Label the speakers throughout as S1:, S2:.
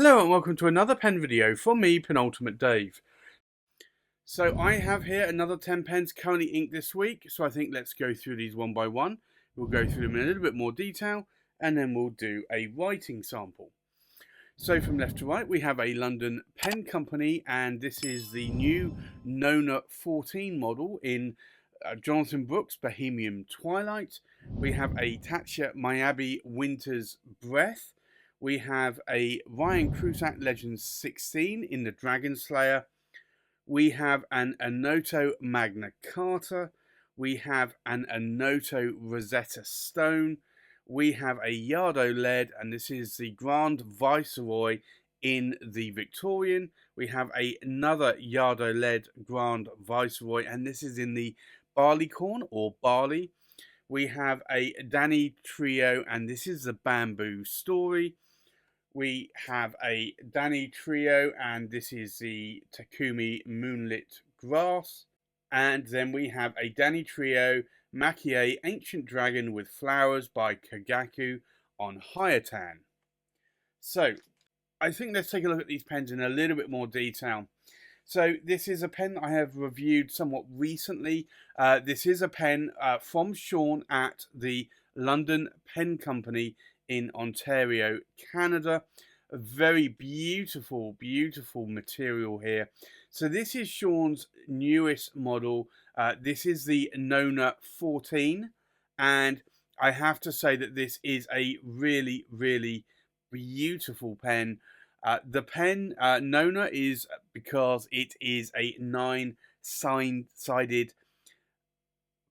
S1: Hello and welcome to another pen video from me, Penultimate Dave. So I have here another 10 pens currently inked this week, so I think let's go through these one by one. We'll go through them in a little bit more detail and then we'll do a writing sample. So from left to right we have a London pen company, and this is the new Nona 14 model in Jonathan Brooks Bohemian Twighlight. We have a Taccia Miyabi Winter's Breath. We have a Ryan Krusac Legends 16 in the Dragon Slayer. We have an Onoto Magna Carta. We have an Onoto Rosetta Stone. We have a Yardo Lead, and this is the Grand Viceroy in the Victorian. We have another Yardo Lead Grand Viceroy, and this is in the Barley corn or Barley. We have a Danitrio, and this is the Bamboo Story. We have a Danitrio, and this is the Takumi Moonlit Grass. And then we have a Danitrio Maki-e Ancient Dragon with Flowers by Kogaku on Hyotan. So, I think let's take a look at these pens in a little bit more detail. So, this is a pen I have reviewed somewhat recently. This is a pen from Sean at the London Pen Company in Ontario, Canada. A very beautiful, beautiful material here. So this is Sean's newest model. This is the Nona 14, and I have to say that this is a really, really beautiful pen. The pen Nona is because it is a 9-sided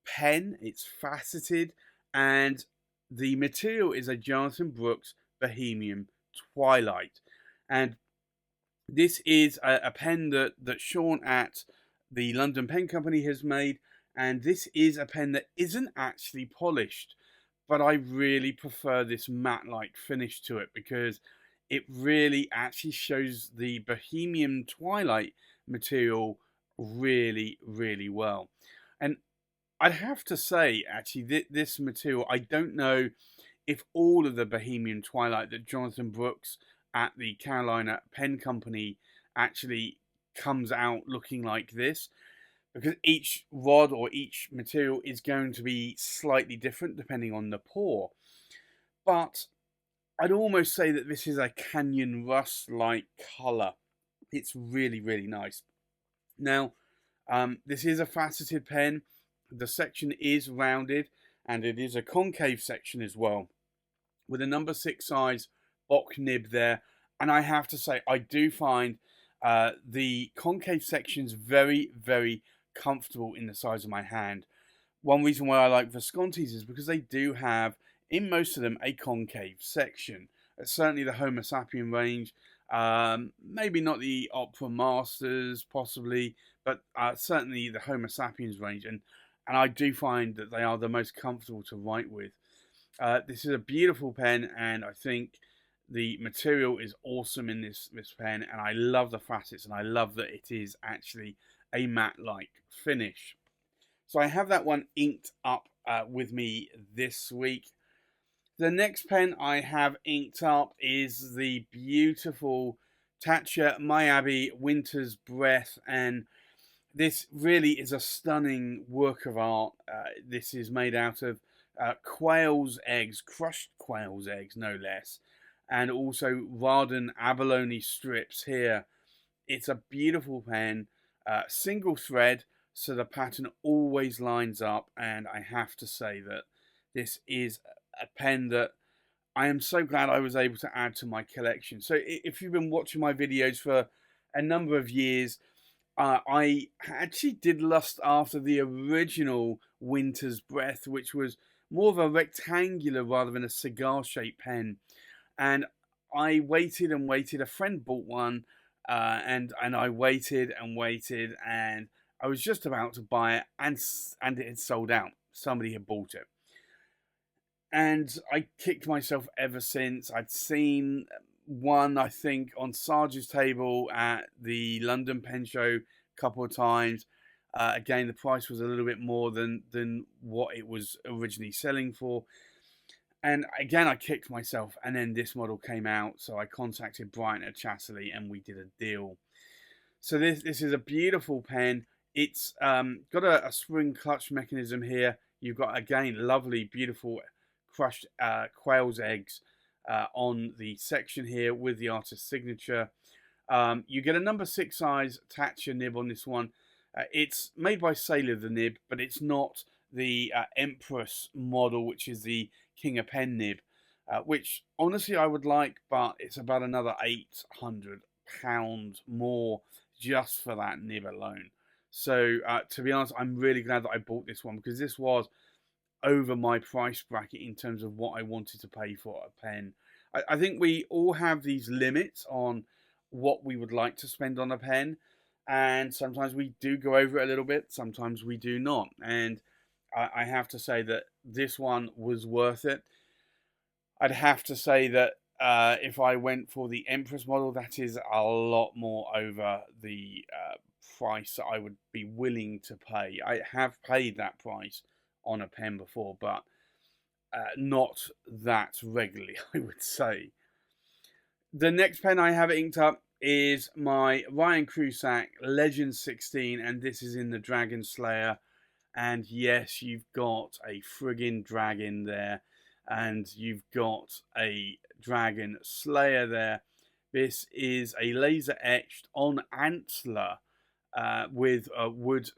S1: pen. It's faceted, and the material is a Jonathan Brooks Bohemian Twighlight. And this is a pen that Sean at the London Pen Company has made. And this is a pen that isn't actually polished, but I really prefer this matte-like finish to it because it really actually shows the Bohemian Twighlight material really, really well. And I'd have to say, actually, this material, I don't know if all of the Bohemian Twighlight that Jonathan Brooks at the Carolina Pen Company actually comes out looking like this, because each rod or each material is going to be slightly different depending on the pour. But I'd almost say that this is a Canyon Rust-like colour. It's really, really nice. Now, this is a faceted pen. The section is rounded, and it is a concave section as well, with a number 6 size Bock nib there. And I have to say, I do find the concave sections very, very comfortable in the size of my hand. One reason why I like Viscontis is because they do have, in most of them, a concave section. Certainly the Homo sapien range, maybe not the Opera Masters, possibly, but certainly the Homo sapiens range. And I do find that they are the most comfortable to write with. This is a beautiful pen, and I think the material is awesome in this pen, and I love the facets, and I love that it is actually a matte-like finish. So I have that one inked up with me this week. The next pen I have inked up is the beautiful Taccia Miyabi Winter's Breath, and this really is a stunning work of art. This is made out of quail's eggs, crushed quail's eggs, no less, and also Rawdon abalone strips here. It's a beautiful pen, single thread, so the pattern always lines up, and I have to say that this is a pen that I am so glad I was able to add to my collection. So if you've been watching my videos for a number of years, I actually did lust after the original Winter's Breath, which was more of a rectangular rather than a cigar-shaped pen. And I waited and waited. A friend bought one, and I waited and waited, and I was just about to buy it, and it had sold out. Somebody had bought it. And I kicked myself ever since. I'd seen one, I think, on Sarge's table at the London Pen Show a couple of times. Again, the price was a little bit more than what it was originally selling for. And again, I kicked myself, and then this model came out, so I contacted Brian at Chasselet, and we did a deal. So this is a beautiful pen. It's got a spring clutch mechanism here. You've got, again, lovely, beautiful crushed quail's eggs on the section here with the artist's signature. You get a number 6 size Taccia nib on this one. It's made by Sailor, the nib, but it's not the Empress model, which is the King of Pen nib, which honestly I would like, but it's about another £800 more just for that nib alone. So to be honest, I'm really glad that I bought this one, because this was over my price bracket in terms of what I wanted to pay for a pen. I think we all have these limits on what we would like to spend on a pen, and sometimes we do go over it a little bit, sometimes we do not. And I have to say that this one was worth it. I'd have to say that if I went for the Empress model, that is a lot more over the price that I would be willing to pay. I have paid that price on a pen before, but not that regularly, I would say. The next pen I have inked up is my Ryan Krusac Legend 16, and this is in the Dragon Slayer. And yes, you've got a friggin' dragon there, and you've got a Dragon Slayer there. This is a laser etched on antler with wood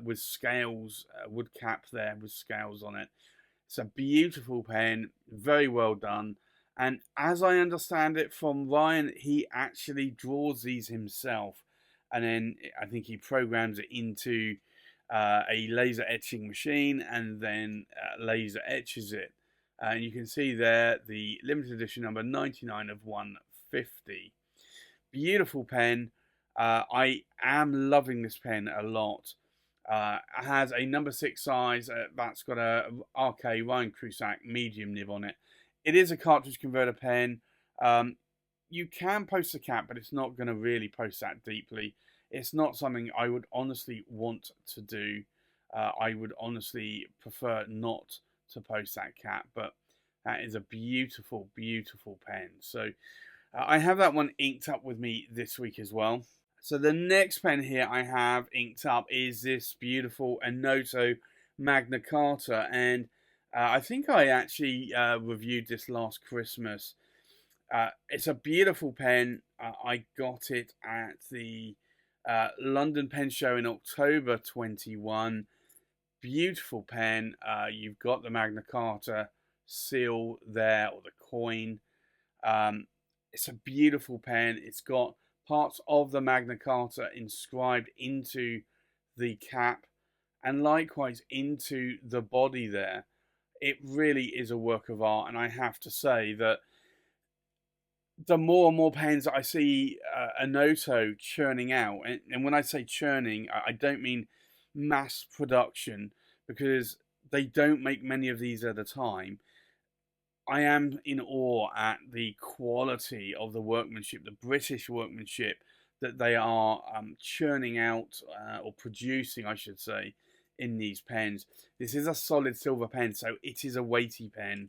S1: with scales, wood cap there with scales on it. It's a beautiful pen, very well done. And as I understand it from Ryan, he actually draws these himself, and then I think he programs it into a laser etching machine, and then laser etches it. And you can see there the limited edition number 99 of 150. Beautiful pen. I am loving this pen a lot. It has a number 6 size that's got a RK Ryan Krusac medium nib on it. It is a cartridge converter pen. You can post the cap, but it's not going to really post that deeply. It's not something I would honestly want to do. I would honestly prefer not to post that cap, but that is a beautiful, beautiful pen. So I have that one inked up with me this week as well. So the next pen here I have inked up is this beautiful Onoto Magna Carta, and I think I actually reviewed this last Christmas. It's a beautiful pen. I got it at the London Pen Show in October 21. Beautiful pen. You've got the Magna Carta seal there, or the coin. It's a beautiful pen. It's got parts of the Magna Carta inscribed into the cap, and likewise into the body there. It really is a work of art, and I have to say that the more and more pens that I see Onoto churning out, and when I say churning, I don't mean mass production, because they don't make many of these at a time. I am in awe at the quality of the workmanship, the British workmanship that they are churning out, or producing, I should say, in these pens. This is a solid silver pen, so it is a weighty pen,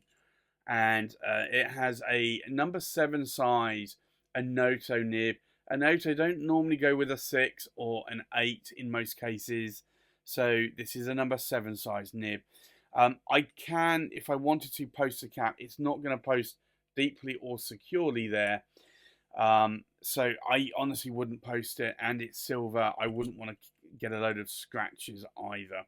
S1: and it has a number 7 size Onoto nib. Onoto don't normally go with a 6 or an 8 in most cases, so this is a number 7 size nib. I can, if I wanted to, post the cap. It's not going to post deeply or securely there. So I honestly wouldn't post it, and it's silver. I wouldn't want to get a load of scratches either.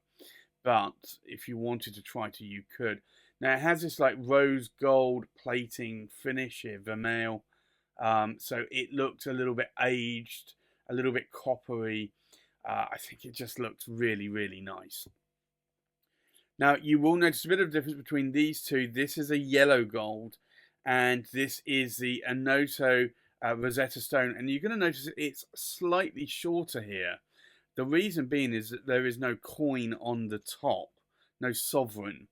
S1: But if you wanted to try to, you could. Now it has this like rose gold plating finish here, vermeil. So it looked a little bit aged, a little bit coppery. I think it just looks really, really nice. Now, you will notice a bit of difference between these two. This is a yellow gold, and this is the Onoto Rosetta Stone. And you're going to notice it's slightly shorter here. The reason being is that there is no coin on the top, no sovereign.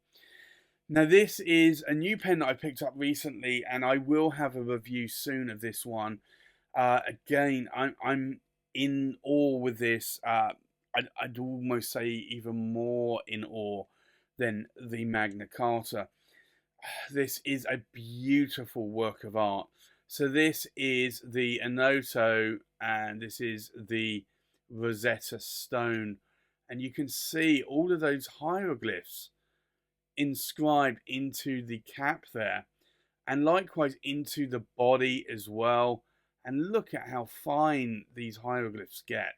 S1: Now, this is a new pen that I picked up recently, and I will have a review soon of this one. Again, I'm in awe with this. I'd almost say even more in awe than the Magna Carta. this is a beautiful work of art. So this is the Onoto and this is the Rosetta stone. And you can see all of those hieroglyphs inscribed into the cap there. And likewise into the body as well. And look at how fine these hieroglyphs get.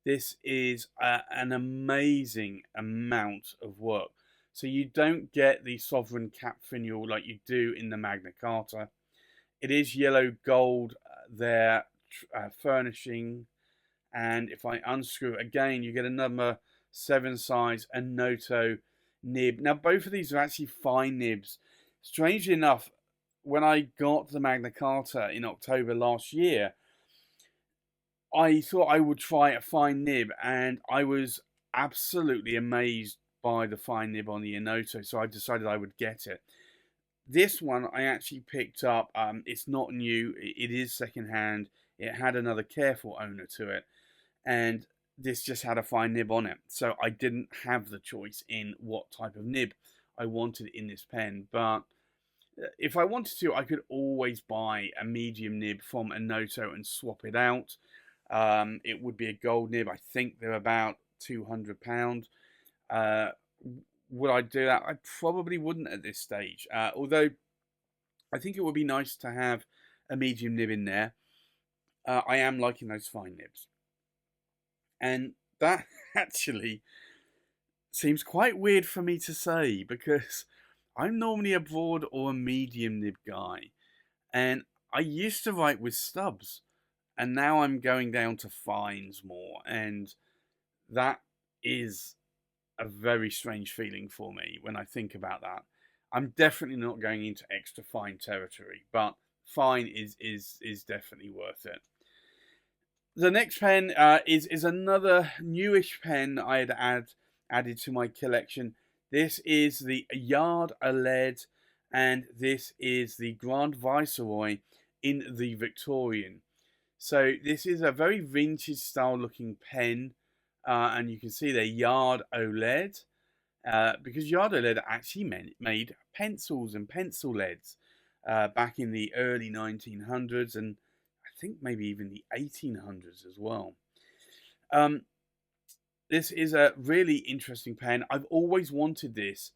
S1: This is an amazing amount of work. So you don't get the sovereign cap finial like you do in the Magna Carta. It is yellow gold there, furnishing. And if I unscrew it again, you get a number 7 size Onoto nib. Now, both of these are actually fine nibs. Strangely enough, when I got the Magna Carta in October last year, I thought I would try a fine nib, and I was absolutely amazed by the fine nib on the Onoto, so I decided I would get it. This one I actually picked up. It's not new. It is secondhand. It had another careful owner to it, and this just had a fine nib on it. So I didn't have the choice in what type of nib I wanted in this pen. But if I wanted to, I could always buy a medium nib from Onoto and swap it out. It would be a gold nib. I think they're about £200. Would I do that? I probably wouldn't at this stage. Although I think it would be nice to have a medium nib in there. I am liking those fine nibs. And that actually seems quite weird for me to say because I'm normally a broad or a medium nib guy. And I used to write with stubs. And now I'm going down to fines more. And that is a very strange feeling for me when I think about that. I'm definitely not going into extra fine territory, but fine is definitely worth it. The next pen is another newish pen I had added to my collection. This is the Yard OLED, and this is the Grand Viceroy in the Victorian. So this is a very vintage style looking pen, and you can see they're Yard OLED, because Yard OLED actually made pencils and pencil leads back in the early 1900s, and I think maybe even the 1800s as well. This is a really interesting pen. I've always wanted this.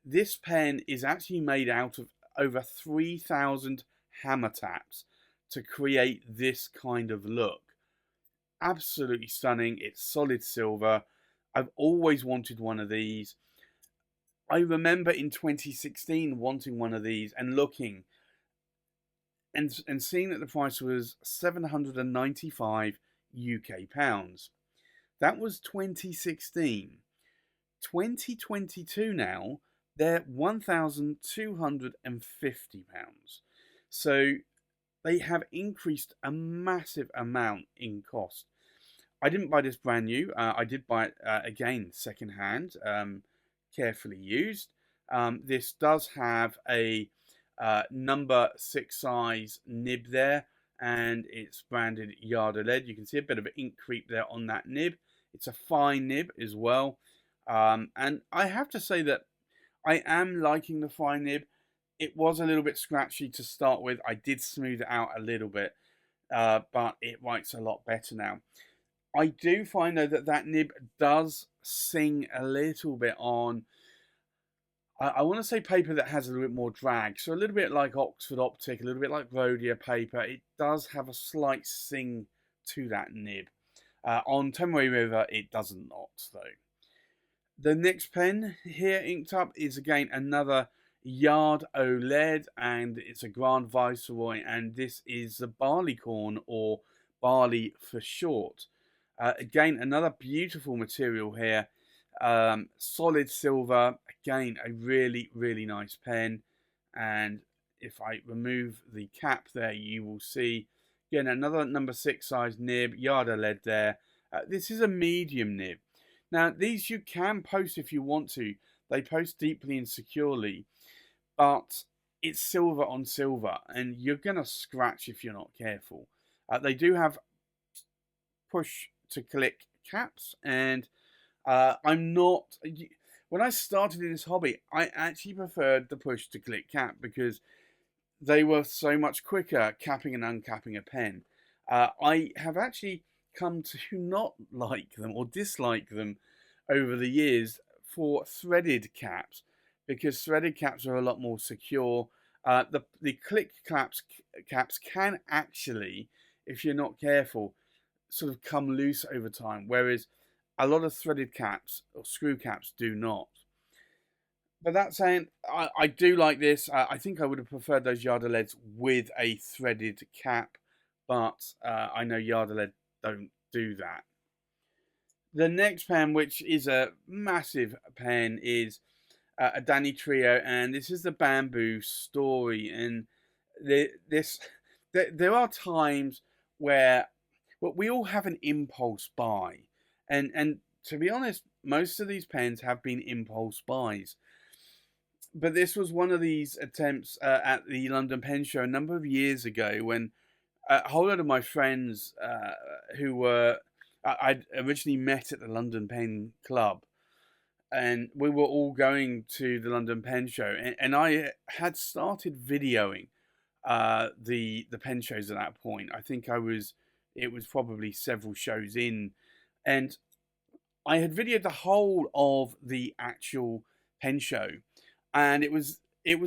S1: This pen is actually made out of over 3,000 hammer taps to create this kind of look. Absolutely stunning. It's solid silver. I've always wanted one of these. I remember in 2016 wanting one of these and looking and seeing that the price was 795 UK pounds. That was 2016. 2022 now, they're £1,250. So they have increased a massive amount in cost. I didn't buy this brand new. I did buy it again secondhand, carefully used. This does have a number 6 size nib there, and it's branded Yard OLED. You can see a bit of an ink creep there on that nib. It's a fine nib as well. And I have to say that I am liking the fine nib. It was a little bit scratchy to start with. I did smooth it out a little bit, but it writes a lot better now. I do find though that nib does sing a little bit on, I want to say paper that has a little bit more drag. So a little bit like Oxford Optic, a little bit like Rhodia paper. It does have a slight sing to that nib. On Tomoe River, it does not though. The next pen here inked up is again another Yard OLED, and it's a Grand Viceroy, and this is the Barleycorn, or Barley for short. Again, another beautiful material here. Solid silver. Again, a really, really nice pen. And if I remove the cap there, you will see, again, another number 6 size nib, Yard OLED there. This is a medium nib. Now, these you can post if you want to. They post deeply and securely. But it's silver on silver, and you're going to scratch if you're not careful. They do have push to click caps, and I'm not... when I started in this hobby, I actually preferred the push to click cap because they were so much quicker capping and uncapping a pen. I have actually come to not like them or dislike them over the years for threaded caps because threaded caps are a lot more secure. The click caps can actually, if you're not careful, sort of come loose over time, whereas a lot of threaded caps or screw caps do not. But that saying, I do like this. I think I would have preferred those Yardaleds with a threaded cap, but I know Yardaled don't do that. The next pen, which is a massive pen, is a Danitrio, and this is the bamboo story. And there are times where we all have an impulse buy, and to be honest, most of these pens have been impulse buys. But this was one of these attempts at the London Pen Show a number of years ago when a whole lot of my friends who were I'd originally met at the London Pen Club, and we were all going to the London Pen Show, and I had started videoing the pen shows at that point. I think it was probably several shows in, and I had videoed the whole of the actual pen show, and it was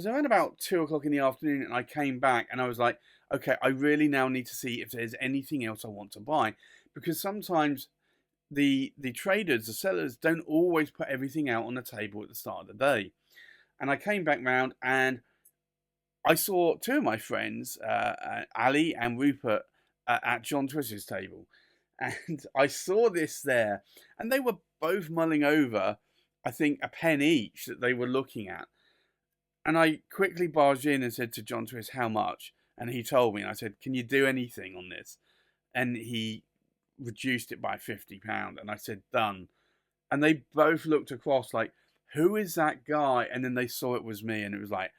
S1: around about 2 o'clock in the afternoon, and I came back and I was like, okay, I really now need to see if there's anything else I want to buy, because sometimes the traders, the sellers, don't always put everything out on the table at the start of the day. And I came back round and I saw two of my friends, Ali and Rupert, at John Twiss's table, and I saw this there, and they were both mulling over, I think, a pen each that they were looking at. And I quickly barged in and said to John Twiss, how much? And he told me, and I said, can you do anything on this? And he reduced it by £50. And I said, done. And they both looked across like, who is that guy? And then they saw it was me, and it was like,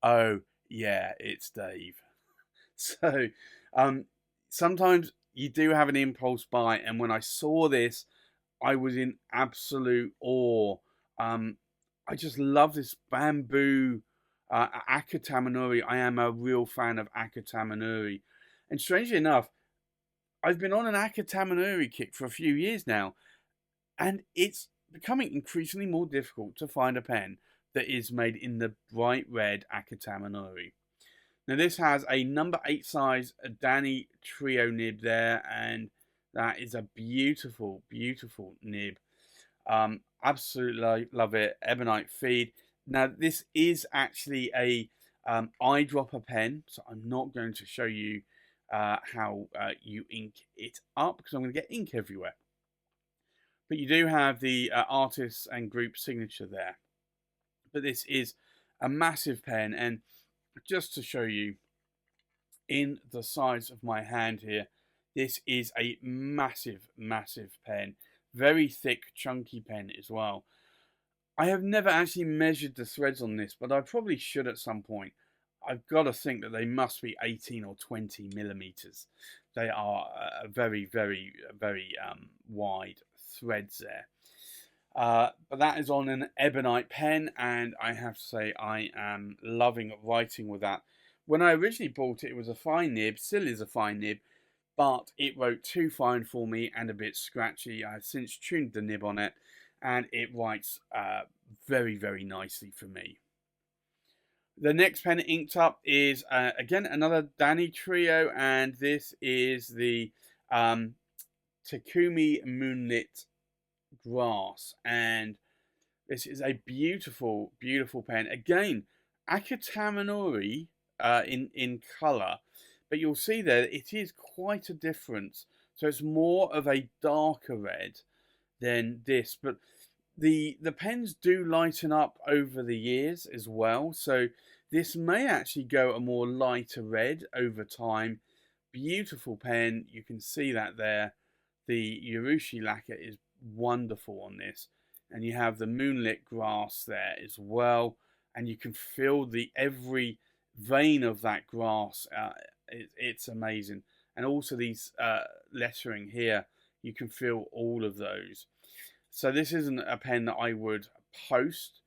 S1: oh, yeah, it's Dave. So sometimes you do have an impulse buy. And when I saw this, I was in absolute awe. I just love this bamboo Akutamanuri. I am a real fan of Akutamanuri. And strangely enough, I've been on an Akutamanuri kick for a few years now, and it's becoming increasingly more difficult to find a pen that is made in the bright red Akutamanuri. Now this has a number 8 size Danitrio nib there, and that is a beautiful, beautiful nib. Absolutely love it. Ebonite feed. Now this is actually a eyedropper pen, so I'm not going to show you how you ink it up because I'm going to get ink everywhere. But you do have the artist and group signature there. But this is a massive pen, and just to show you in the size of my hand here, this is a massive, massive pen. Very thick, chunky pen as well. I have never actually measured the threads on this, but I probably should at some point. I've got to think that they must be 18 or 20 millimeters. They are very, very, very wide threads there. But that is on an ebonite pen, and I have to say I am loving writing with that. When I originally bought it, it was a fine nib, still is a fine nib, but it wrote too fine for me and a bit scratchy. I have since tuned the nib on it, and it writes very, very nicely for me. The next pen inked up is, again, another Danitrio, and this is the Takumi Moonlit Grass. And this is a beautiful, beautiful pen. Again, Akutamanuri in colour, but you'll see there it is quite a difference. So it's more of a darker red than this, but the pens do lighten up over the years as well, so this may actually go a more lighter red over time. Beautiful pen, you can see that there. The Urushi lacquer is wonderful on this, and you have the Moonlit Grass there as well, and you can feel every vein of that grass. It's amazing. And also these lettering here, you can feel all of those. So this isn't a pen that I would post.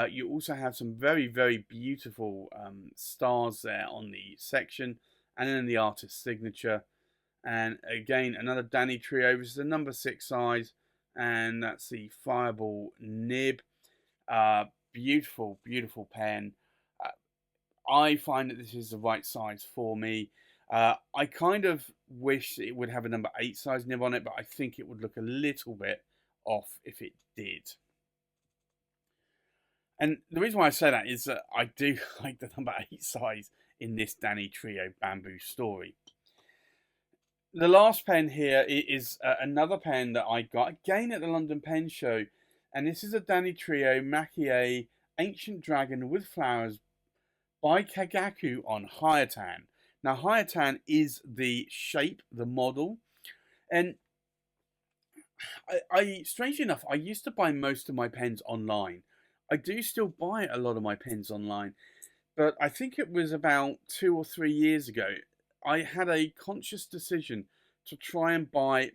S1: You also have some very, very beautiful stars there on the section, and then the artist's signature. And again, another Danitrio. This is a number 6 size, and that's the Fireball nib. Beautiful, beautiful pen. I find that this is the right size for me. I kind of wish it would have a number 8 size nib on it, but I think it would look a little bit off if it did. And the reason why I say that is that I do like the number 8 size in this Danitrio bamboo story. The last pen here is another pen that I got again at the London Pen Show, and this is a Danitrio Maki-e Ancient Dragon with Flowers by Kogaku on Hyotan. Now, Hyotan is the shape, the model, and I strangely enough, I used to buy most of my pens online. I do still buy a lot of my pens online, but I think it was about 2 or 3 years ago, I had a conscious decision to try and buy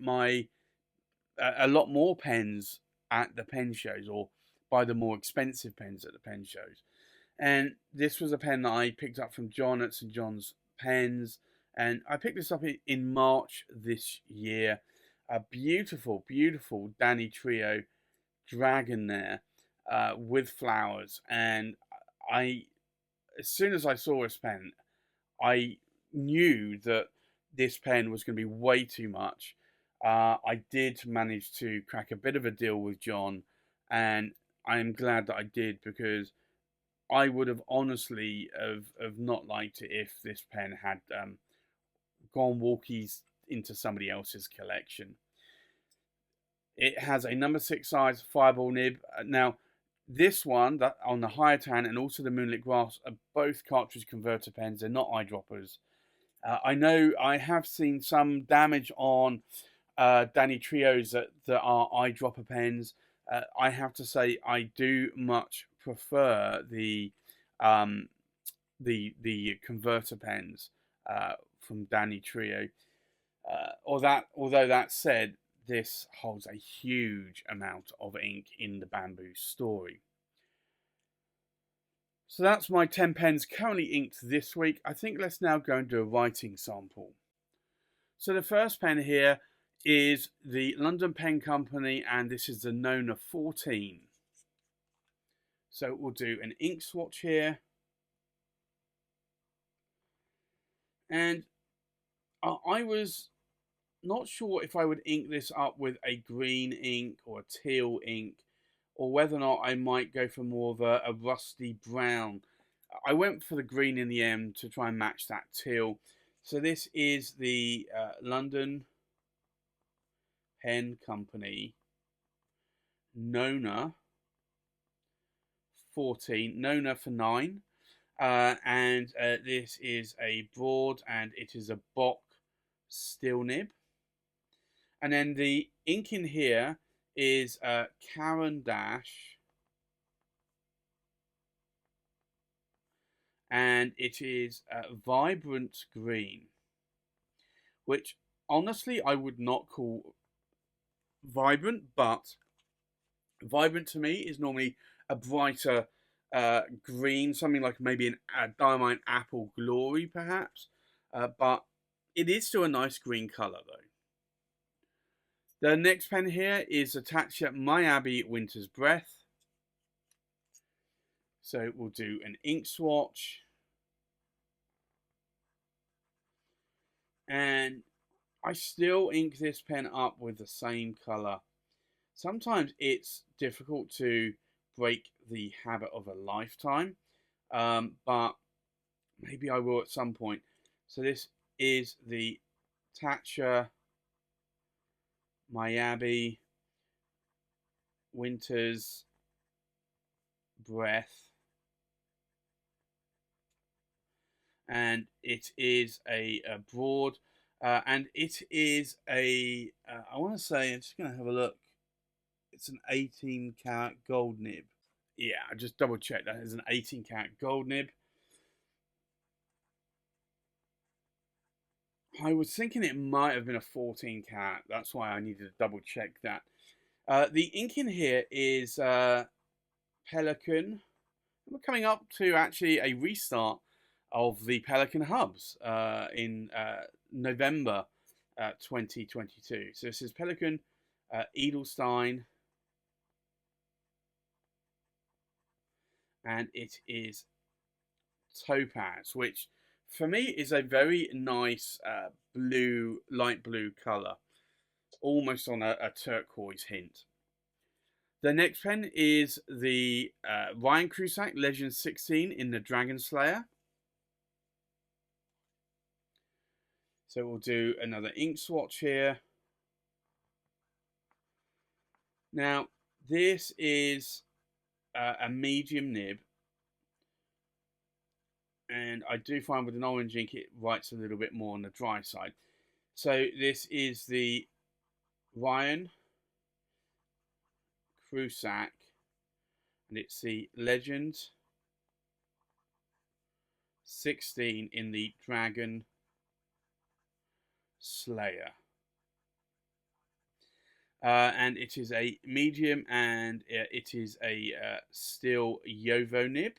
S1: a lot more pens at the pen shows, or buy the more expensive pens at the pen shows. And this was a pen that I picked up from John at St. John's Pens, and I picked this up in March this year. A beautiful, beautiful Danitrio dragon there with flowers, and as soon as I saw this pen, I knew that this pen was going to be way too much. I did manage to crack a bit of a deal with John, and I am glad that I did, because I would have honestly have not liked it if this pen had gone walkies into somebody else's collection. It has a number 6 size Fireball nib. Now, this one that on the Hyotan and also the Moonlit Grass are both cartridge converter pens. They're not eyedroppers. I know I have seen some damage on Danitrios that are eyedropper pens. I have to say I do much prefer the converter pens from Danitrio. Although that said, this holds a huge amount of ink in the bamboo story. So that's my 10 pens currently inked this week. I think let's now go and do a writing sample. So the first pen here is the London Pen Company, and this is the Nona 14. So we'll do an ink swatch here. And I was not sure if I would ink this up with a green ink or a teal ink, or whether or not I might go for more of a rusty brown. I went for the green in the end to try and match that teal. So this is the London Pen Company Nona 14, Nona for 9. And this is a broad, and it is a Bock steel nib. And then the ink in here is Caran Dash, and it is vibrant green, which honestly I would not call vibrant, but vibrant to me is normally a brighter green, something like maybe a Diamond Apple Glory perhaps, but it is still a nice green colour though. The next pen here is the Taccia Miyabi Winter's Breath. So we'll do an ink swatch. And I still ink this pen up with the same colour. Sometimes it's difficult to break the habit of a lifetime, but maybe I will at some point. So this is the Taccia Miyabi Winter's Breath, and it is a broad, and it is a I want to say, I'm just going to have a look, it's an 18 karat gold nib. Yeah, I just double checked that is an 18 karat gold nib. I was thinking it might have been a 14 karat, that's why I needed to double check that. The ink in here is Pelican. We're coming up to actually a restart of the Pelican hubs in November 2022. So this is Pelican, Edelstein, and it is Topaz, which for me is a very nice blue, light blue colour, almost on a turquoise hint. The next pen is the Ryan Krusac Legend 16 in the Dragon Slayer. So we'll do another ink swatch here. Now, this is a medium nib. And I do find with an orange ink, it writes a little bit more on the dry side. So this is the Ryan Krusac, and it's the Legend 16 in the Dragon Slayer. And it is a medium, and it is a steel Yovo nib.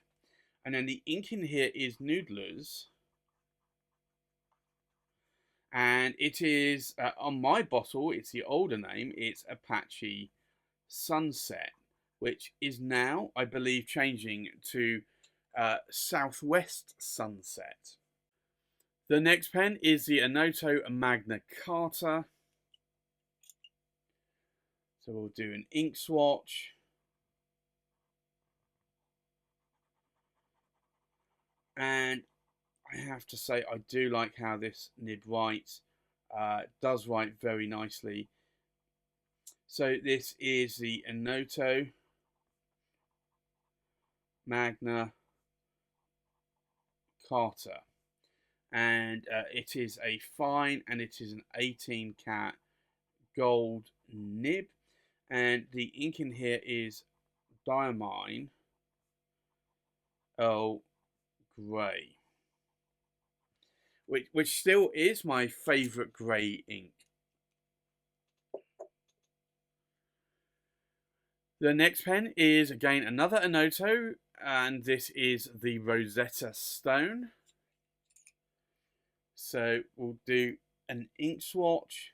S1: And then the ink in here is Noodlers. And it is, on my bottle, it's the older name, it's Apache Sunset, which is now, I believe, changing to Southwest Sunset. The next pen is the Onoto Magna Carta. So we'll do an ink swatch. And I have to say, I do like how this nib writes. Does write very nicely. So this is the Onoto Magna Carta. And it is a fine, and it is an 18 cat gold nib. And the ink in here is Diamine Earl Grey, which still is my favourite grey ink. The next pen is again another Onoto, and this is the Rosetta Stone. So we'll do an ink swatch.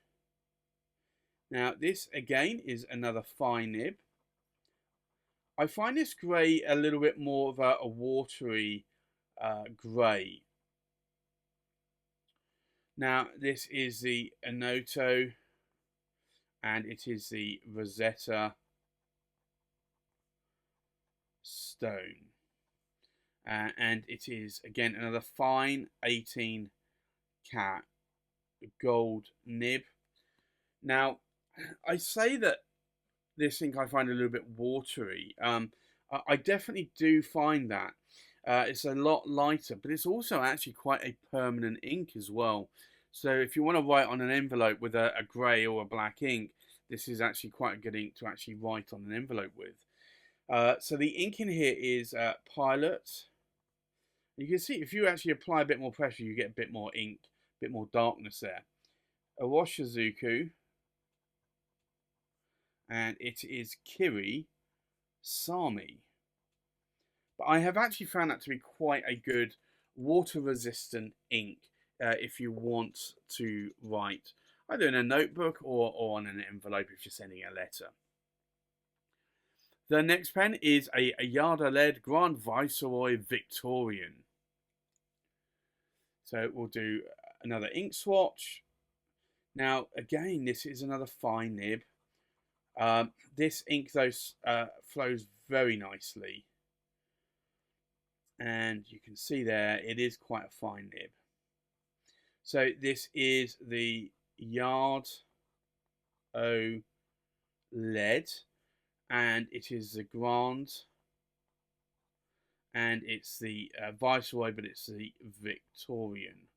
S1: Now this again is another fine nib. I find this grey a little bit more of a watery grey. Now this is the Onoto, and it is the Rosetta Stone. And it is again another fine 18 cat gold nib. Now I say that this ink I find a little bit watery. I definitely do find that. It's a lot lighter, but it's also actually quite a permanent ink as well. So if you want to write on an envelope with a grey or a black ink, this is actually quite a good ink to actually write on an envelope with. So the ink in here is Pilot. You can see if you actually apply a bit more pressure, you get a bit more ink, a bit more darkness there. Awashizuku. And it is Kiri Sami. But I have actually found that to be quite a good water-resistant ink if you want to write either in a notebook or on an envelope if you're sending a letter. The next pen is a Yada-led Grand Viceroy Victorian. So we'll do another ink swatch. Now, again, this is another fine nib. This ink, though, flows very nicely. And you can see there, it is quite a fine nib. So this is the Yard O Lead, and it is the Grand, and it's the Viceroy, but it's the Victorian.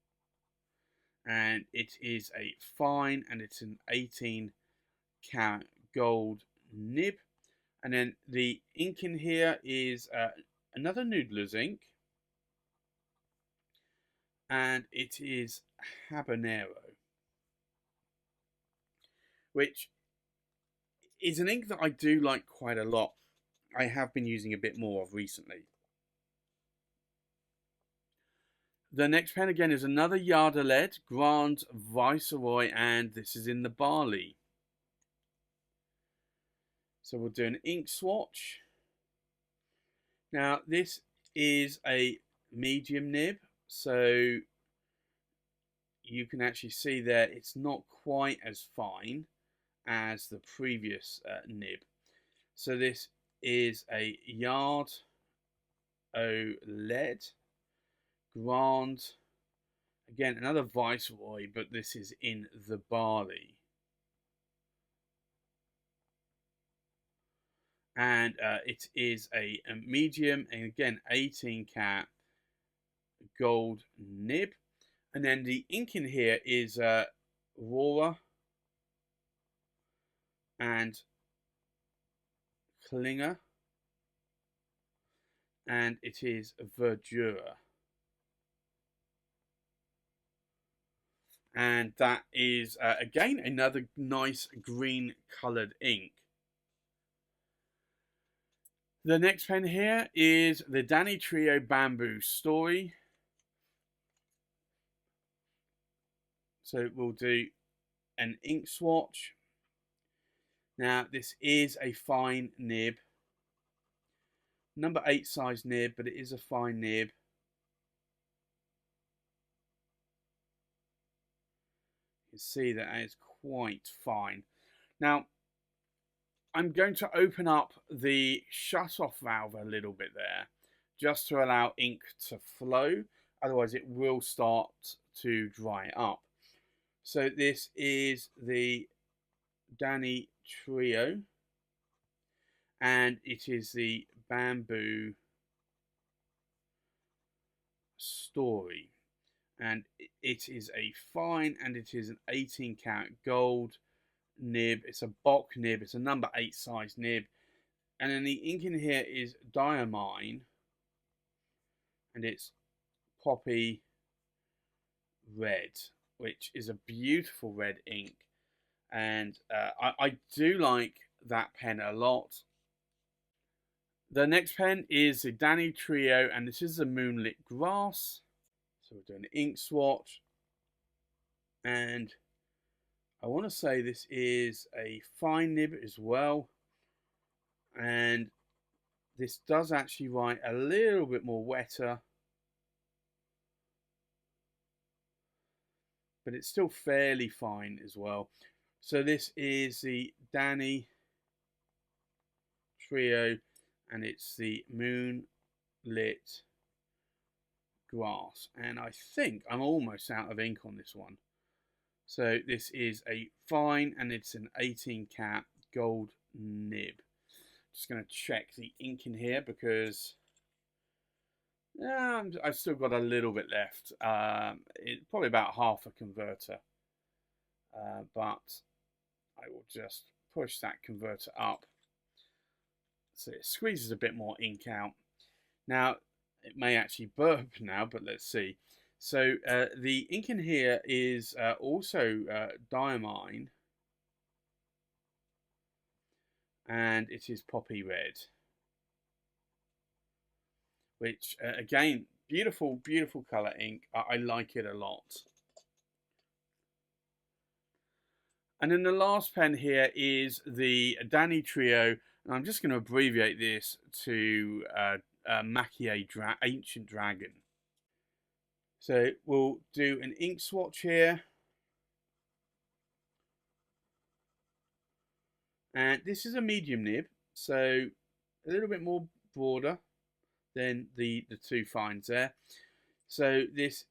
S1: And it is a fine, and it's an 18 carat gold nib. And then the ink in here is another Noodlers ink, and it is Habanero, which is an ink that I do like quite a lot. I have been using a bit more of recently. The next pen again is another Yada lead, Grand Viceroy, and this is in the Barley. So we'll do an ink swatch. Now this is a medium nib, so you can actually see there it's not quite as fine as the previous nib. So this is a Yard O lead, Grand, again another Viceroy, but this is in the Barley. And it is a medium, and again 18 cat gold nib. And then the ink in here is Aurora and Klinger, and it is Verdura. And that is again another nice green coloured ink. The next pen here is the Danitrio Bamboo Story. So we'll do an ink swatch. Now this is a fine nib, number 8 size nib, but it is a fine nib. You can see that it's quite fine. Now I'm going to open up the shut-off valve a little bit there, just to allow ink to flow. Otherwise it will start to dry up. So this is the Danitrio, and it is the Bamboo Story. And it is a fine, and it is an 18 karat gold nib. It's a Bock nib. It's a number 8 size nib. And then the ink in here is Diamine, and it's Poppy Red, which is a beautiful red ink. And I do like that pen a lot. The next pen is the Danitrio, and this is the Moonlit Grass. So we're doing an ink swatch, and I want to say this is a fine nib as well, and this does actually write a little bit more wetter, but it's still fairly fine as well. So this is the Danitrio, and it's the Moonlit Grass, and I think I'm almost out of ink on this one. So this is a fine, and it's an 18 cat gold nib. Just going to check the ink in here because I've still got a little bit left. Probably about half a converter, but I will just push that converter up so it squeezes a bit more ink out. Now it may actually burp now, but let's see. So the ink in here is also Diamine, and it is Poppy Red, which again, beautiful, beautiful colour ink. I like it a lot. And then the last pen here is the Danitrio, and I'm just going to abbreviate this to Maki-e Ancient Dragon. So we'll do an ink swatch here. And this is a medium nib, so a little bit more broader than the two fines there. So this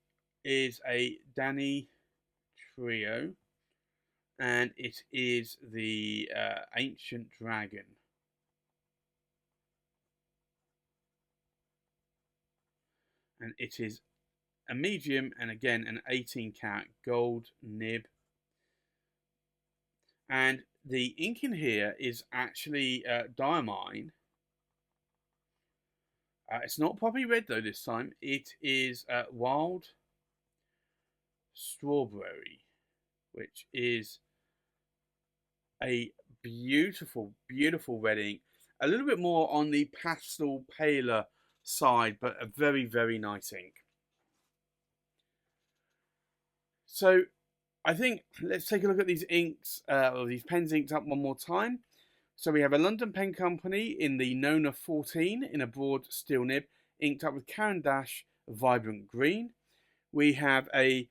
S1: is a Danitrio, and it is the Ancient Dragon. And it is a medium, and again an 18 karat gold nib. And the ink in here is actually Diamine. It's not Poppy Red though this time. It is Wild Strawberry, which is a beautiful, beautiful red ink. A little bit more on the pastel, paler side, but a very, very nice ink. So I think let's take a look at these inks, or these pens inked up one more time. So we have a London Pen Company in the Nona 14 in a broad steel nib, inked up with Caran d'Ache Vibrant Green. We have a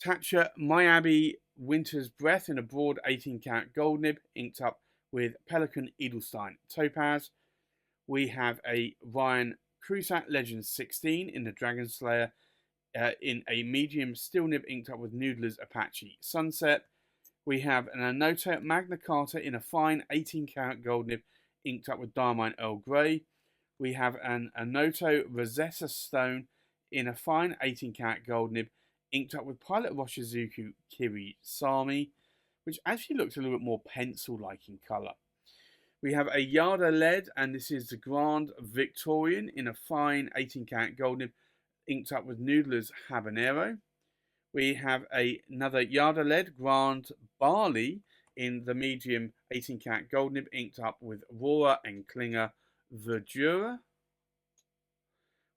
S1: Taccia Miyabi Winter's Breath in a broad 18 karat gold nib, inked up with Pelican Edelstein Topaz. We have a Ryan Krusac Legends 16 in the Dragon Slayer in a medium steel nib, inked up with Noodler's Apache Sunset. We have an Onoto Magna Carta in a fine 18 karat gold nib, inked up with Diamine Earl Grey. We have an Onoto Rosetta Stone in a fine 18 karat gold nib, inked up with Pilot Roshizuku Kiri Sami, which actually looks a little bit more pencil-like in colour. We have a Yada lead, and this is the Grand Victorian in a fine 18 karat gold nib, inked up with Noodler's Habanero. We have another Yada lead Grand Barley in the medium 18 karat gold nib, inked up with Aurora and Klinger Verdura.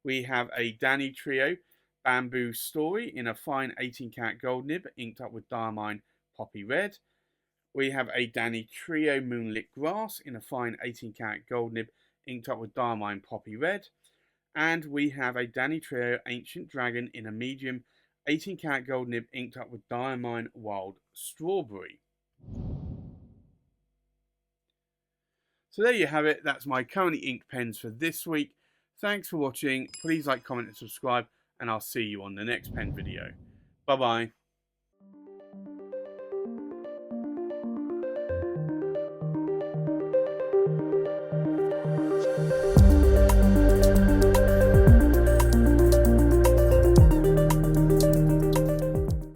S1: We have a Danitrio Bamboo Story in a fine 18 karat gold nib, inked up with Diamine Poppy Red. We have a Danitrio Moonlit Grass in a fine 18 karat gold nib, inked up with Diamine Poppy Red. And we have a Danitrio Ancient Dragon in a medium 18 karat gold nib, inked up with Diamine Wild Strawberry. So there you have it. That's my currently inked pens for this week. Thanks for watching. Please like, comment and subscribe, and I'll see you on the next pen video. Bye bye.